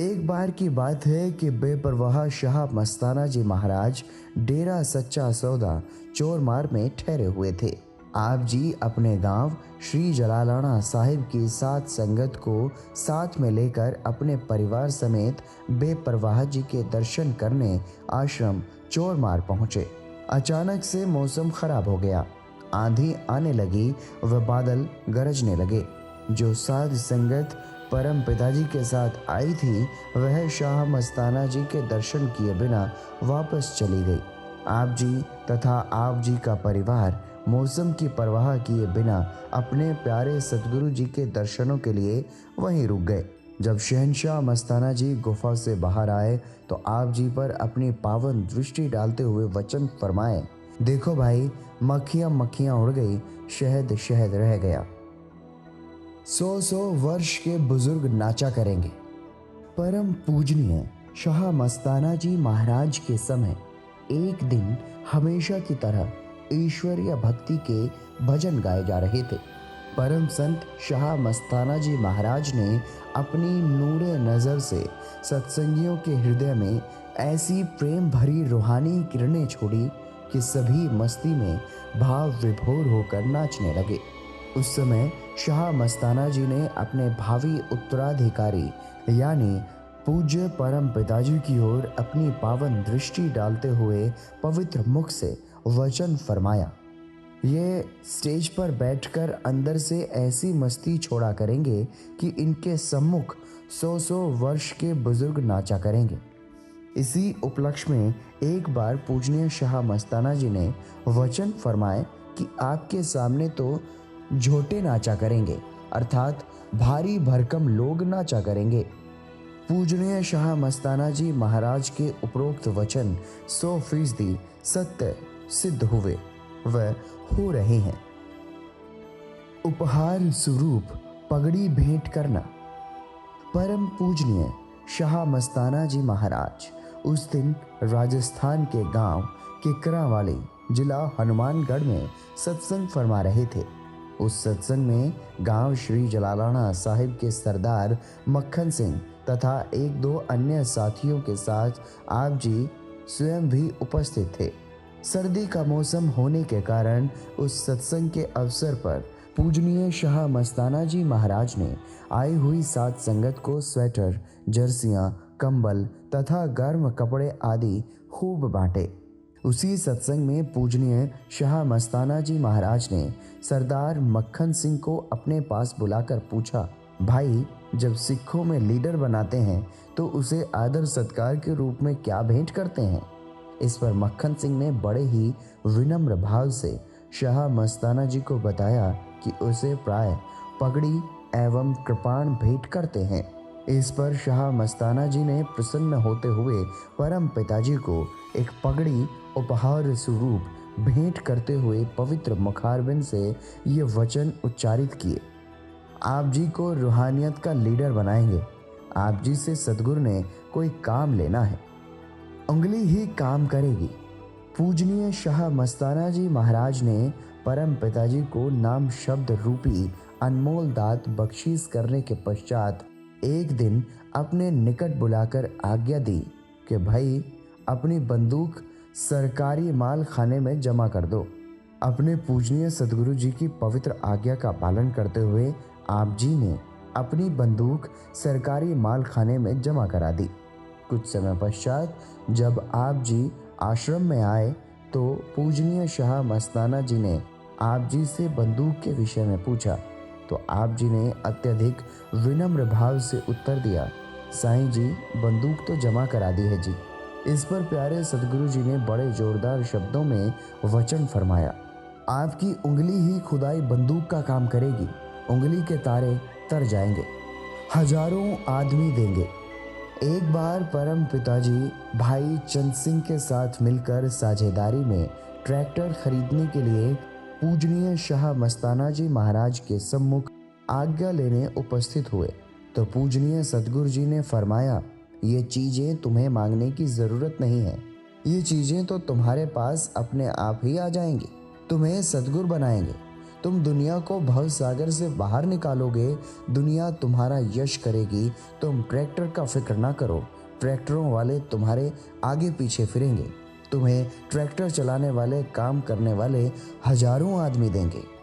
एक बार की बात है कि बेपरवाह शाह मस्ताना जी महाराज डेरा सच्चा सौदा चोरमार में ठहरे हुए थे। आप जी अपने गांव श्री जलालाना साहिब की सात संगत को साथ में लेकर अपने परिवार समेत बेपरवाह जी के दर्शन करने आश्रम चोरमार पहुंचे। अचानक से मौसम खराब हो गया, आंधी आने लगी व बादल गरजने लगे। जो साध संगत परम पिताजी के साथ आई थी वह शाह मस्ताना जी के दर्शन किए बिना वापस चली गई। आप जी तथा आप जी का परिवार मौसम की परवाह किए बिना अपने प्यारे सतगुरु जी के दर्शनों के लिए वहीं रुक गए। जब शहंशाह मस्ताना जी गुफा से बाहर आए तो आप जी पर अपनी पावन दृष्टि डालते हुए वचन फरमाए, देखो भाई, मक्खियां मक्खियां उड़ गई, शहद शहद रह गया। 100 वर्ष के बुजुर्ग नाचा करेंगे। परम पूजनीय शाह मस्ताना जी महाराज के समय एक दिन हमेशा की तरह ईश्वरीय भक्ति के भजन गाए जा रहे थे। परम संत शाह मस्ताना जी महाराज ने अपनी नूरे नज़र से सत्संगियों के हृदय में ऐसी प्रेम भरी रूहानी किरणें छोड़ी कि सभी मस्ती में भाव विभोर होकर नाचने लगे। उस समय शाह मस्ताना जी ने अपने भावी उत्तराधिकारी यानी पूज्य परम पिताजी की ओर अपनी पावन दृष्टि डालते हुए पवित्र मुख से वचन फरमाया, ये स्टेज पर बैठकर अंदर से ऐसी मस्ती छोड़ा करेंगे कि इनके सम्मुख 100 वर्ष के बुजुर्ग नाचा करेंगे। इसी उपलक्ष्य में एक बार पूजनीय शाह मस्ताना जी ने वचन फरमाए कि आपके सामने तो झोटे नाचा करेंगे, अर्थात भारी भरकम लोग नाचा करेंगे। पूजनीय शाह मस्ताना जी महाराज के उपरोक्त वचन 100% सत्य सिद्ध हुए व हो रहे हैं। उपहार स्वरूप पगड़ी भेंट करना। परम पूजनीय शाह मस्ताना जी महाराज उस दिन राजस्थान के गांव किकरावाली जिला हनुमानगढ़ में सत्संग फरमा रहे थे। उस सत्संग में गांव श्री जलालाना साहिब के सरदार मक्खन सिंह तथा एक दो अन्य साथियों के साथ आप जी स्वयं भी उपस्थित थे। सर्दी का मौसम होने के कारण उस सत्संग के अवसर पर पूजनीय शाह मस्ताना जी महाराज ने आई हुई सात संगत को स्वेटर, जर्सियां, कंबल तथा गर्म कपड़े आदि खूब बांटे। उसी सत्संग में पूजनीय शाह मस्ताना जी महाराज ने सरदार मक्खन सिंह को अपने पास बुलाकर पूछा, भाई, जब सिखों में लीडर बनाते हैं तो उसे आदर सत्कार के रूप में क्या भेंट करते हैं? इस पर मक्खन सिंह ने बड़े ही विनम्र भाव से शाह मस्ताना जी को बताया कि उसे प्राय पगड़ी एवं कृपाण भेंट करते हैं। इस पर शाह मस्ताना जी ने प्रसन्न होते हुए परम पिताजी को एक पगड़ी उपहार स्वरूप भेंट करते हुए पवित्र मुखारबिंद से ये वचन उच्चारित किए, आप जी को रूहानियत का लीडर बनाएंगे। आप जी से सतगुरु ने कोई काम लेना है, उंगली ही काम करेगी। पूजनीय शाह मस्ताना जी महाराज ने परम पिताजी को नाम शब्द रूपी अनमोल दात बख्शीश करने के पश्चात एक दिन अपने निकट बुलाकर आज्ञा दी कि भाई, अपनी बंदूक सरकारी माल खाने में जमा कर दो। अपने पूजनीय सतगुरु जी की पवित्र आज्ञा का पालन करते हुए आप जी ने अपनी बंदूक सरकारी माल खाने में जमा करा दी। कुछ समय पश्चात जब आप जी आश्रम में आए तो पूजनीय शाह मस्ताना जी ने आप जी से बंदूक के विषय में पूछा तो आप जी ने अत्यधिक विनम्र भाव से उत्तर दिया, साईं जी, बंदूक तो जमा करा दी है जी। इस पर प्यारे सतगुरु जी ने बड़े जोरदार शब्दों में वचन फरमाया, आपकी उंगली ही खुदाई बंदूक का काम करेगी। उंगली के तारे तर जाएंगे, हजारों आदमी देंगे। एक बार परम पिताजी भाई चंद सिंह के साथ मिलकर साझेदारी में ट्रैक्टर खरीदने के लिए पूजनीय शाह मस्ताना जी महाराज के सम्मुख आज्ञा लेने उपस्थित हुए तो पूजनीय सतगुरु जी ने फरमाया, ये चीज़ें तुम्हें मांगने की ज़रूरत नहीं है, ये चीज़ें तो तुम्हारे पास अपने आप ही आ जाएंगी, तुम्हें सतगुरु बनाएंगे। तुम दुनिया को भव सागर से बाहर निकालोगे, दुनिया तुम्हारा यश करेगी। तुम ट्रैक्टर का फिक्र ना करो, ट्रैक्टरों वाले तुम्हारे आगे पीछे फिरेंगे। तुम्हें ट्रैक्टर चलाने वाले, काम करने वाले हजारों आदमी देंगे।